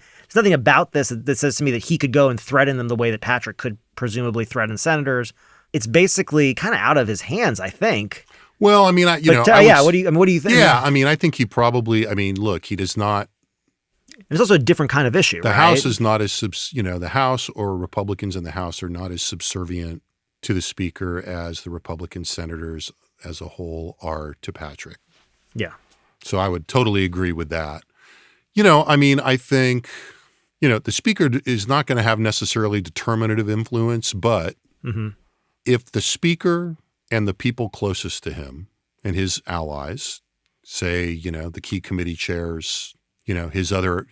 about this that says to me that he could go and threaten them the way that Patrick could presumably threaten senators. It's basically kind of out of his hands, I think.
Well, I mean, what do
you think?
Yeah, I mean, I think he probably, look, he does not.
It's also a different kind of issue,
The
right?
House is not as, the House or Republicans in the House are not as subservient to the speaker as the Republican senators as a whole are to Patrick.
Yeah.
So I would totally agree with that. I think, the speaker is not going to have necessarily determinative influence, but if the speaker and the people closest to him and his allies, say, the key committee chairs, his other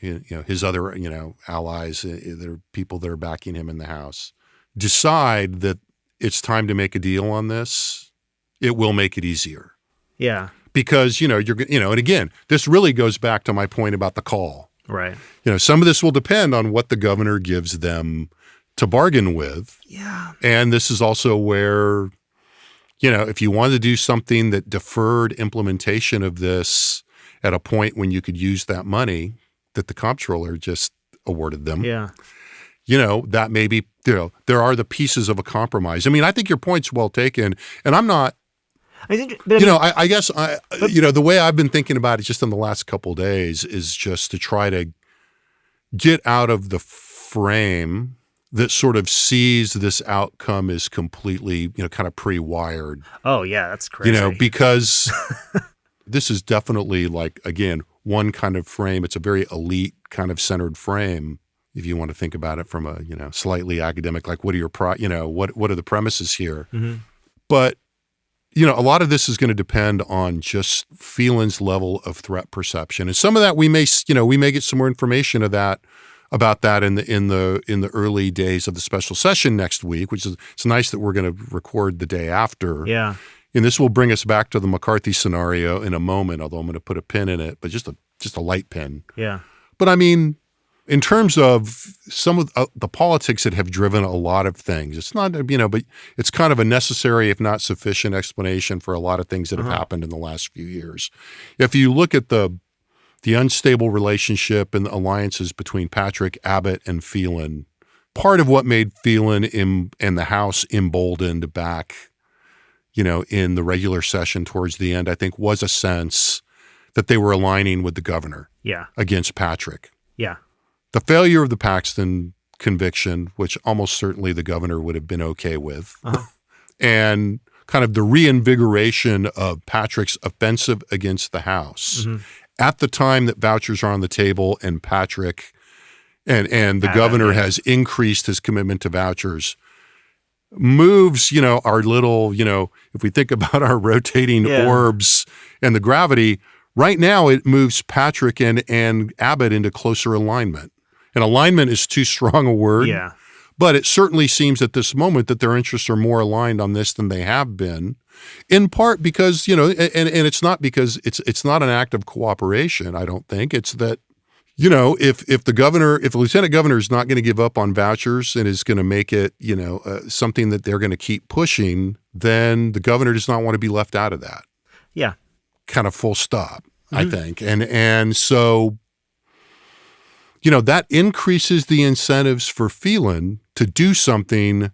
allies, the people that are backing him in the House, decide that it's time to make a deal on this, it will make it easier.
Yeah.
Because, and again, this really goes back to my point about the call.
Right.
Some of this will depend on what the governor gives them to bargain with.
Yeah.
And this is also where, if you wanted to do something that deferred implementation of this at a point when you could use that money that the comptroller just awarded them.
Yeah.
That maybe, there are the pieces of a compromise. I mean, I think your point's well taken, and I'm not I guess the way I've been thinking about it just in the last couple of days is just to try to get out of the frame that sort of sees this outcome as completely, kind of pre-wired.
Oh yeah, that's crazy.
Because this is definitely like, again, one kind of frame. It's a very elite kind of centered frame. If you want to think about it from a, slightly academic, like what are your what are the premises here? Mm-hmm. But, a lot of this is going to depend on just Phelan's level of threat perception. And some of that we may get some more information about that in the early days of the special session next week, which is, it's nice that we're going to record the day after.
Yeah.
And this will bring us back to the McCarthy scenario in a moment, although I'm going to put a pin in it, but just a light pin.
Yeah.
But I mean, in terms of some of the politics that have driven a lot of things, it's not, but it's kind of a necessary, if not sufficient, explanation for a lot of things that have happened in the last few years. If you look at the unstable relationship and the alliances between Patrick, Abbott, and Phelan, part of what made Phelan and the House emboldened back, in the regular session towards the end, I think was a sense that they were aligning with the governor against Patrick.
Yeah.
The failure of the Paxton conviction, which almost certainly the governor would have been okay with, and kind of the reinvigoration of Patrick's offensive against the House at the time that vouchers are on the table and Patrick and the governor has increased his commitment to vouchers, moves, our little, if we think about our rotating orbs and the gravity, right now it moves Patrick and Abbott into closer alignment. And alignment is too strong a word, but it certainly seems at this moment that their interests are more aligned on this than they have been, in part because, and it's not because it's not an act of cooperation, I don't think. It's that, if the lieutenant governor is not going to give up on vouchers and is going to make it, something that they're going to keep pushing, then the governor does not want to be left out of that. Yeah. Kind of full stop, I think. And so, that increases the incentives for Phelan to do something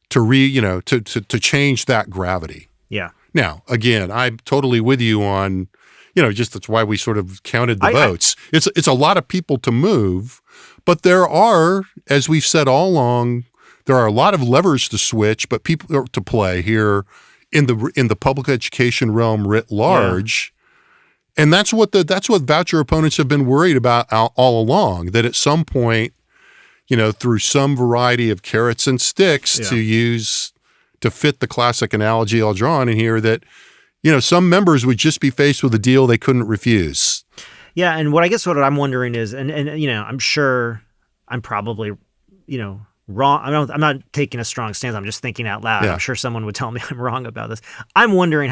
to change that gravity. Yeah. Now, again, I'm totally with you on, just that's why we sort of counted the votes. It's a lot of people to move, but there are, as we've said all along, there are a lot of levers to switch, but people to play here in the public education realm writ large. And that's what voucher opponents have been worried about all along, that at some point, through some variety of carrots and sticks to fit the classic analogy I'll draw on in here, that, some members would just be faced with a deal they couldn't refuse.
Yeah. And what I'm wondering is, and I'm sure I'm probably, wrong. I'm not taking a strong stance. I'm just thinking out loud. I'm sure someone would tell me I'm wrong about this. I'm wondering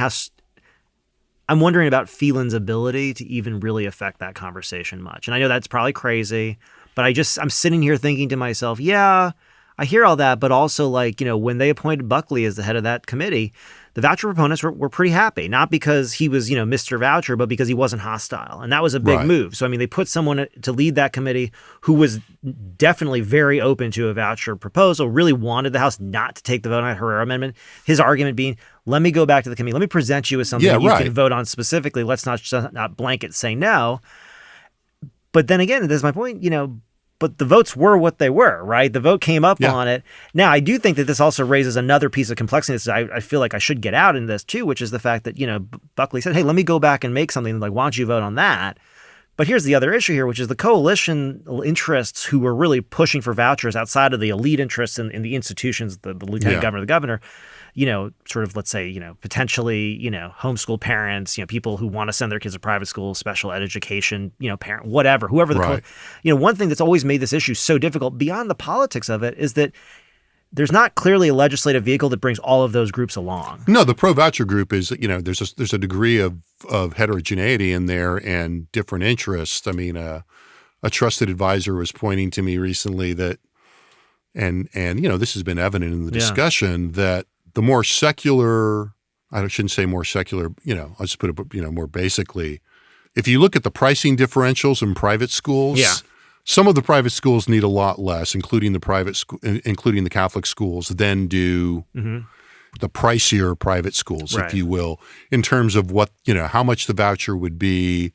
about Phelan's ability to even really affect that conversation much. And I know that's probably crazy, but I'm sitting here thinking to myself, I hear all that, but also when they appointed Buckley as the head of that committee, the voucher proponents were pretty happy, not because he was, Mr. Voucher, but because he wasn't hostile. And that was a big move. So, they put someone to lead that committee who was definitely very open to a voucher proposal, really wanted the House not to take the vote on that Herrera amendment. His argument being, let me go back to the committee. Let me present you with something that you can vote on specifically. Let's not blanket say no. But then again, this is my point, but the votes were what they were, right? The vote came up on it. Now, I do think that this also raises another piece of complexity that I feel like I should get out in this too, which is the fact that, Buckley said, hey, let me go back and make something, why don't you vote on that? But here's the other issue here, which is the coalition interests who were really pushing for vouchers outside of the elite interests in the institutions, the lieutenant governor, the governor, sort of, let's say, potentially, homeschool parents, people who want to send their kids to private school, special ed education, parent, whatever, whoever one thing that's always made this issue so difficult beyond the politics of it is that there's not clearly a legislative vehicle that brings all of those groups along.
No, the pro-voucher group is, there's a degree of heterogeneity in there and different interests. A trusted advisor was pointing to me recently that, and this has been evident in the discussion, that the more secular, I shouldn't say more secular, I'll just put it, more basically, if you look at the pricing differentials in private schools, some of the private schools need a lot less, including the Catholic schools, than do the pricier private schools,
Right.
if you will, in terms of what, how much the voucher would be,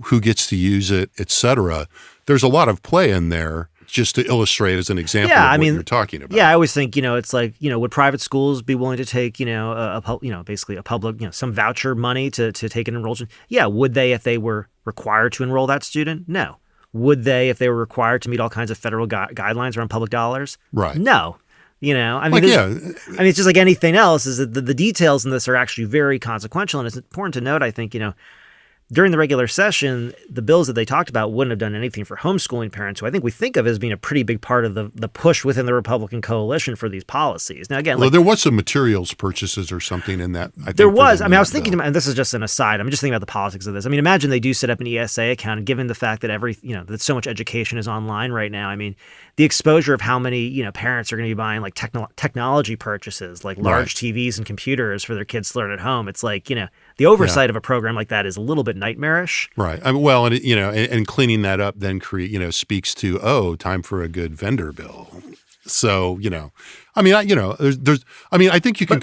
who gets to use it, et cetera. There's a lot of play in there just to illustrate as an example of what you're talking about.
Yeah, I always think, it's like, would private schools be willing to take, basically a public, some voucher money to take an enrollment? Yeah. Would they if they were required to enroll that student? No. Would they if they were required to meet all kinds of federal guidelines around public dollars?
Right.
No. It's just like anything else, is that the details in this are actually very consequential. And it's important to note, I think, during the regular session, the bills that they talked about wouldn't have done anything for homeschooling parents, who I think we think of as being a pretty big part of the push within the Republican coalition for these policies. Now, again,
there was some materials purchases or something in that. I think
there was. I was thinking, and this is just an aside, I'm just thinking about the politics of this. Imagine they do set up an ESA account, and given the fact that that so much education is online right now, the exposure of how many, parents are going to be buying like technology purchases, like large TVs and computers for their kids to learn at home. It's like, the oversight of a program like that is a little bit nightmarish.
Right. And cleaning that up then speaks to, time for a good vendor bill. So, I think you can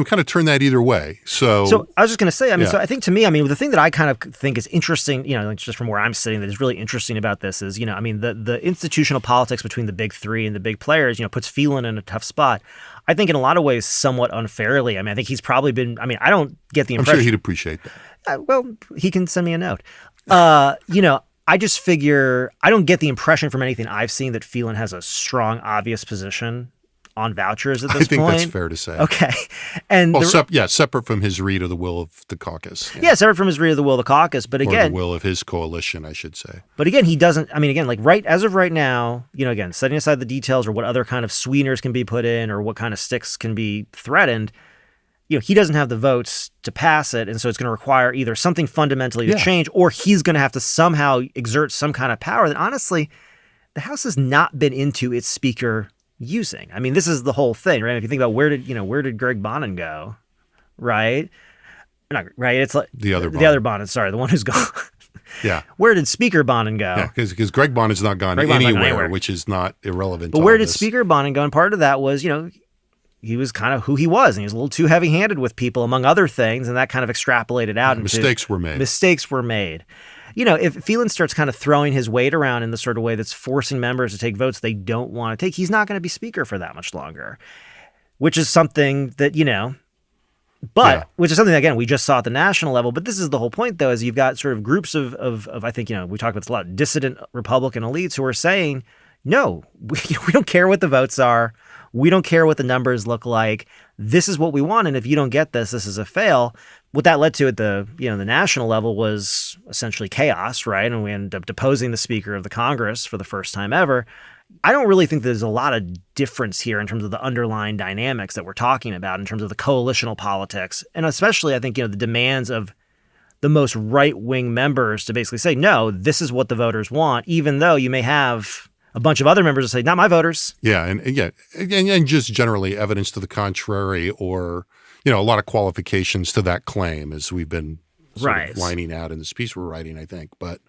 kind of turn that either way. So
I was just going to say, so I think to me, the thing that I kind of think is interesting, just from where I'm sitting, that is really interesting about this is, the institutional politics between the big three and the big players, puts Phelan in a tough spot. I think in a lot of ways, somewhat unfairly. I think he's probably been, I don't get the impression.
I'm sure he'd appreciate that.
Well, he can send me a note. I just figure, I don't get the impression from anything I've seen that Phelan has a strong, obvious position on vouchers at this point.
I think that's fair to say.
Okay. And
separate from his read of the will of the caucus.
Yeah, separate from his read of the will of the caucus. But again,
or the will of his coalition, I should say.
But again, he doesn't, as of right now, again, setting aside the details or what other kind of sweeteners can be put in or what kind of sticks can be threatened, he doesn't have the votes to pass it. And so it's going to require either something fundamentally to change, or he's going to have to somehow exert some kind of power that honestly, the House has not been into its speaker using. This is the whole thing, right? If you think about where did Greg Bonin go, right? Not right. It's like the other Bonin. Sorry, the one who's gone.
Yeah.
Where did Speaker Bonin go?
Yeah, because Greg Bonin's not gone anywhere, which is not irrelevant.
But where did Speaker Bonin go? And part of that was, he was kind of who he was, and he was a little too heavy-handed with people, among other things, and that kind of extrapolated out.
Mistakes were made.
If Phelan starts kind of throwing his weight around in the sort of way that's forcing members to take votes they don't want to take, he's not going to be speaker for that much longer, which is something that, which is something, again, we just saw at the national level. But this is the whole point, though, is you've got sort of groups of I think, we talk about this a lot, dissident Republican elites who are saying, no, we don't care what the votes are. We don't care what the numbers look like. This is what we want. And if you don't get this is a fail. What that led to at the national level was essentially chaos, right? And we ended up deposing the Speaker of the Congress for the first time ever. I don't really think there's a lot of difference here in terms of the underlying dynamics that we're talking about in terms of the coalitional politics. And especially, I think, the demands of the most right-wing members to basically say, no, this is what the voters want, even though you may have a bunch of other members that say, not my voters.
Yeah, and just generally evidence to the contrary, or a lot of qualifications to that claim, as we've been sort of lining out in this piece we're writing, I think. But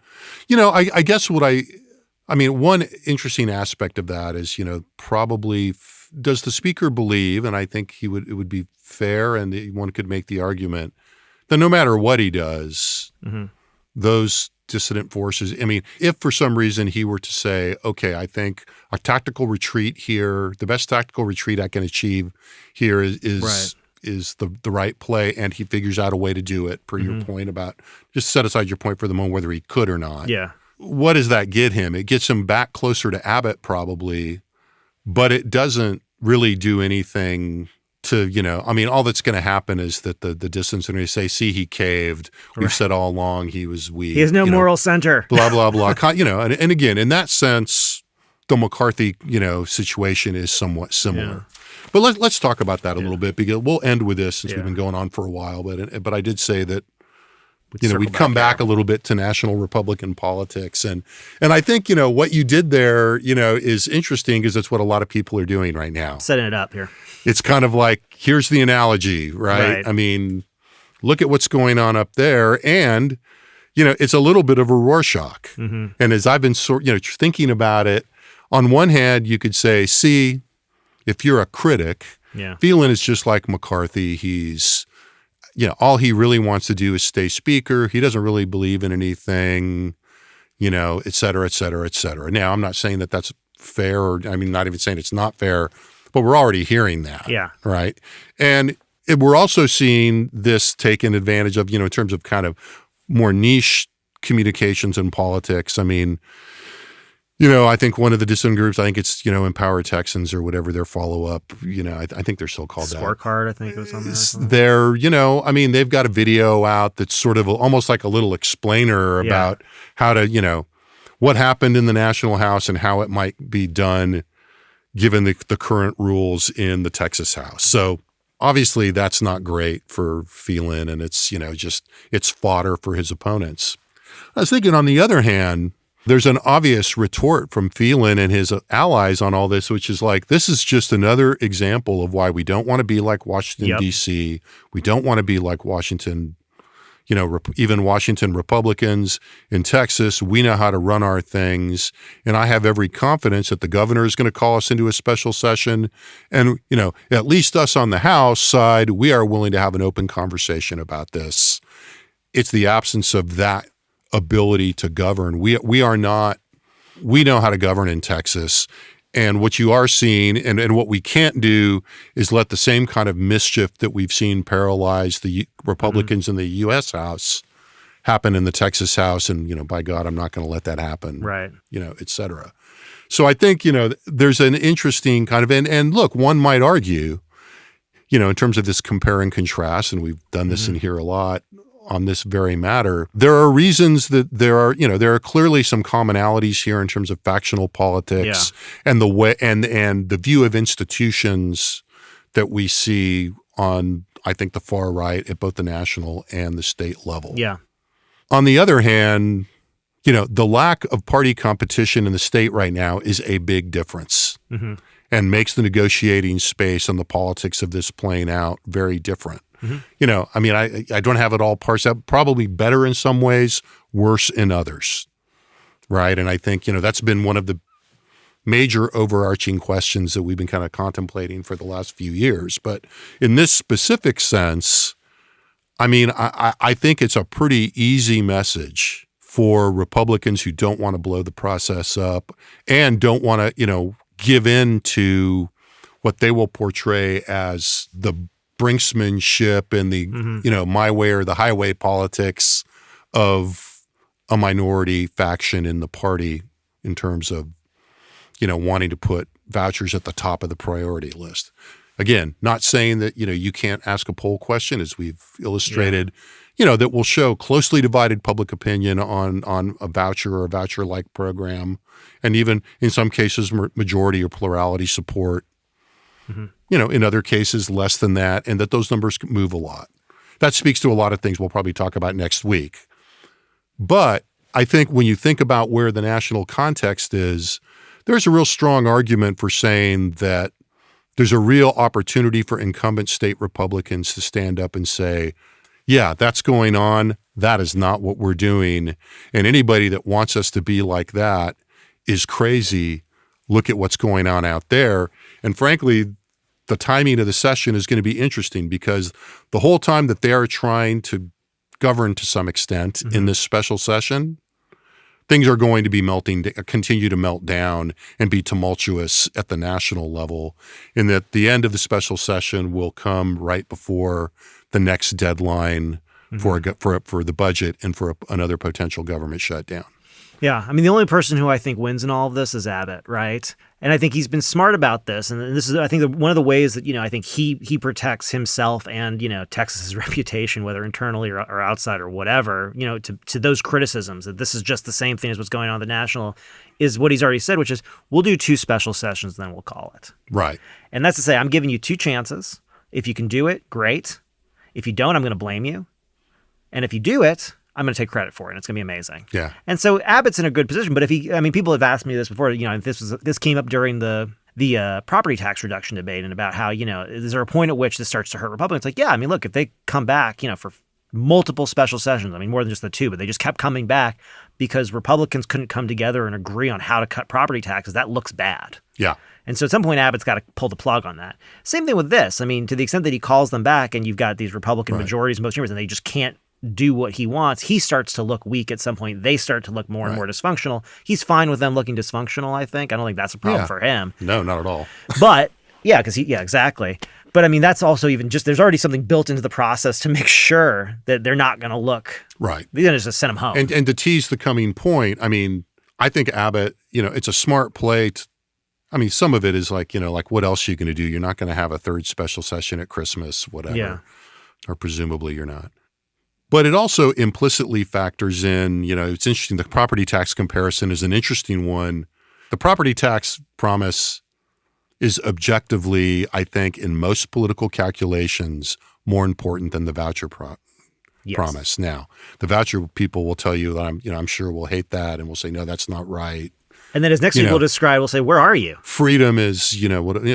I guess one interesting aspect of that is probably does the Speaker believe, and I think it would be fair, and one could make the argument that no matter what he does, those dissident forces. If for some reason he were to say, okay, I think a tactical retreat here, the best tactical retreat I can achieve here is the right play, and he figures out a way to do it, per your point about, just set aside your point for the moment, whether he could or not.
Yeah.
What does that get him? It gets him back closer to Abbott probably, but it doesn't really do anything to, all that's going to happen is that the distance are going to say, see, he caved. We've said all along he was weak.
He has no moral center.
Blah, blah, blah. And again, in that sense, the McCarthy, situation is somewhat similar. Yeah. But let's talk about that a little bit, because we'll end with this since we've been going on for a while. But I did say that, we'd come back a little bit to national Republican politics. And I think, what you did there, is interesting, because that's what a lot of people are doing right now.
Setting it up here. It's
kind of like, here's the analogy, right? Look at what's going on up there. And, it's a little bit of a Rorschach. Mm-hmm. And as I've been thinking about it, on one hand, you could say, see, if you're a critic,
Yeah.
Phelan is just like McCarthy. He's, all he really wants to do is stay speaker. He doesn't really believe in anything, et cetera, et cetera, et cetera. Now, I'm not saying that that's fair, or not even saying it's not fair, but we're already hearing that.
Yeah.
Right. And we're also seeing this taken advantage of, in terms of kind of more niche communications and politics. I think one of the dissident groups, I think it's, Empower Texans or whatever their follow-up, I think they're still called
Scorecard, I think it was on there.
They're, they've got a video out that's sort of almost like a little explainer about how to, what happened in the National House and how it might be done given the current rules in the Texas House. So obviously that's not great for Phelan, and it's, it's fodder for his opponents. I was thinking, on the other hand, there's an obvious retort from Phelan and his allies on all this, which is like, this is just another example of why we don't want to be like Washington, D.C. We don't want to be like Washington, even Washington Republicans. In Texas, we know how to run our things. And I have every confidence that the governor is going to call us into a special session. And, at least us on the House side, we are willing to have an open conversation about this. It's the absence of that ability to govern. We know how to govern in Texas. And what you are seeing, and what we can't do, is let the same kind of mischief that we've seen paralyze the Republicans in the U.S. House happen in the Texas House. And, by God, I'm not going to let that happen.
Right.
Et cetera. So I think, there's an interesting kind of, and look, one might argue, in terms of this compare and contrast, and we've done this in here a lot, on this very matter, there are reasons that there are clearly some commonalities here in terms of factional politics and the way and the view of institutions that we see on, I think, the far right at both the national and the state level.
Yeah.
On the other hand, the lack of party competition in the state right now is a big difference and makes the negotiating space and the politics of this playing out very different. I don't have it all parsed out, probably better in some ways, worse in others, right? And I think, that's been one of the major overarching questions that we've been kind of contemplating for the last few years. But in this specific sense, I think it's a pretty easy message for Republicans who don't want to blow the process up and don't want to, give in to what they will portray as the brinksmanship and the, my way or the highway politics of a minority faction in the party in terms of, wanting to put vouchers at the top of the priority list. Again, not saying that, you can't ask a poll question, as we've illustrated, that will show closely divided public opinion on a voucher or a voucher-like program, and even in some cases majority or plurality support. In other cases, less than that, and that those numbers move a lot. That speaks to a lot of things we'll probably talk about next week. But I think when you think about where the national context is, there's a real strong argument for saying that there's a real opportunity for incumbent state Republicans to stand up and say, yeah, that's going on. That is not what we're doing. And anybody that wants us to be like that is crazy. Look at what's going on out there. And frankly, the timing of the session is going to be interesting because the whole time that they are trying to govern to some extent in this special session, things are going to be continue to melt down and be tumultuous at the national level, and that the end of the special session will come right before the next deadline for the budget and for another potential government shutdown.
Yeah. The only person who I think wins in all of this is Abbott, right? And I think he's been smart about this. And this is, I think, one of the ways that, I think he protects himself and, Texas's reputation, whether internally or outside or whatever, to those criticisms that this is just the same thing as what's going on at the national, is what he's already said, which is we'll do 2 special sessions, then we'll call it.
Right.
And that's to say, I'm giving you 2 chances. If you can do it, great. If you don't, I'm going to blame you. And if you do it, I'm going to take credit for it, and it's going to be amazing.
Yeah.
And so Abbott's in a good position, but if people have asked me this before, this came up during the property tax reduction debate, and about how, is there a point at which this starts to hurt Republicans? Like, yeah, look, if they come back, for multiple special sessions, more than just the 2, but they just kept coming back because Republicans couldn't come together and agree on how to cut property taxes, that looks bad.
Yeah.
And so at some point, Abbott's got to pull the plug on that. Same thing with this. I mean, to the extent that he calls them back and you've got these Republican majorities in most chambers and they just can't do what he wants, he starts to look weak at some point. They start to look more and more dysfunctional. He's fine with them looking dysfunctional, I think. I don't think that's a problem for him.
No, not at all.
But, exactly. But I mean, that's also even just, there's already something built into the process to make sure that they're not going to look.
Right.
They're going to just send them home.
And to tease the coming point, I mean, I think Abbott, it's a smart play. Some of it is like, what else are you going to do? You're not going to have a third special session at Christmas, whatever.
Yeah.
Or presumably you're not. But it also implicitly factors in, it's interesting. The property tax comparison is an interesting one. The property tax promise is objectively, I think, in most political calculations, more important than the voucher promise. Now, the voucher people will tell you that I'm sure we'll hate that and we'll say, no, that's not right.
And then as next week we'll describe, we'll say, where are you?
Freedom is,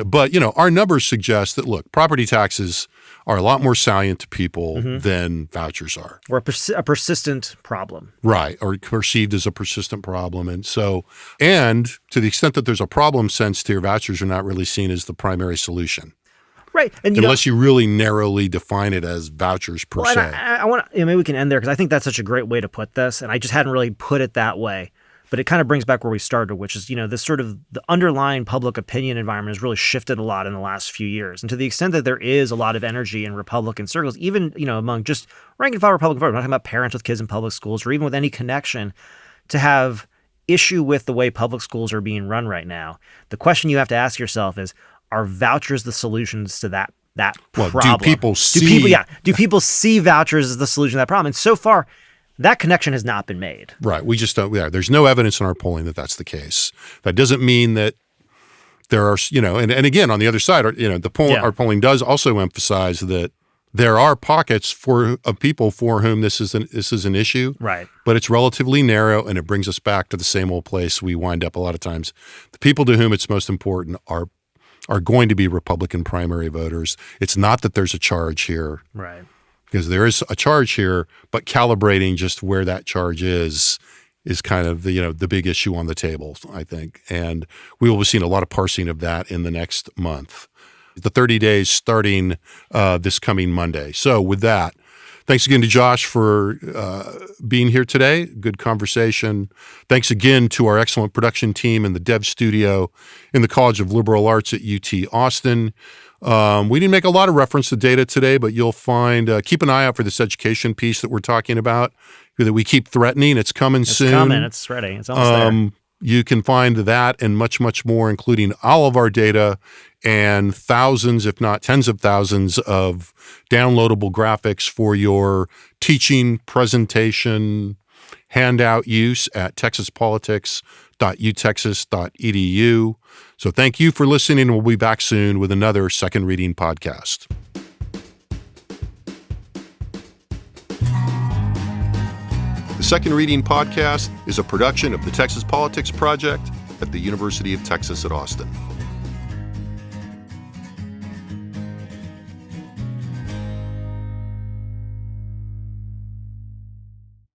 but our numbers suggest that, look, property taxes are a lot more salient to people than vouchers are.
Or a persistent problem.
Right, or perceived as a persistent problem. And so, and to the extent that there's a problem sensed here, vouchers are not really seen as the primary solution.
Right. And
unless you really narrowly define it as vouchers per se.
I want to, maybe we can end there because I think that's such a great way to put this. And I just hadn't really put it that way. But it kind of brings back where we started, which is, this sort of the underlying public opinion environment has really shifted a lot in the last few years. And to the extent that there is a lot of energy in Republican circles, even, among just rank and file Republican voters, I'm not talking about parents with kids in public schools or even with any connection to have issue with the way public schools are being run right now. The question you have to ask yourself is, are vouchers the solutions to that problem?
Do people see
vouchers as the solution to that problem? And so far, that connection has not been made.
Right. We just don't. Yeah, there's no evidence in our polling that that's the case. That doesn't mean that there are, and again, on the other side, our polling does also emphasize that there are pockets of people for whom this is an issue.
Right.
But it's relatively narrow, and it brings us back to the same old place we wind up a lot of times. The people to whom it's most important are going to be Republican primary voters. It's not that there's a charge here.
Right.
Because there is a charge here, but calibrating just where that charge is kind of the big issue on the table, I think. And we will be seeing a lot of parsing of that in the next month. The 30 days starting this coming Monday. So with that, thanks again to Josh for being here today. Good conversation. Thanks again to our excellent production team in the Dev Studio in the College of Liberal Arts at UT Austin. We didn't make a lot of reference to data today, but you'll find, keep an eye out for this education piece that we're talking about, that we keep threatening. It's coming soon.
It's coming. It's ready. It's almost there.
You can find that and much, much more, including all of our data and thousands, if not tens of thousands of downloadable graphics for your teaching, presentation, handout use at texaspolitics.utexas.edu. So thank you for listening, and we'll be back soon with another Second Reading podcast. The Second Reading podcast is a production of the Texas Politics Project at the University of Texas at Austin.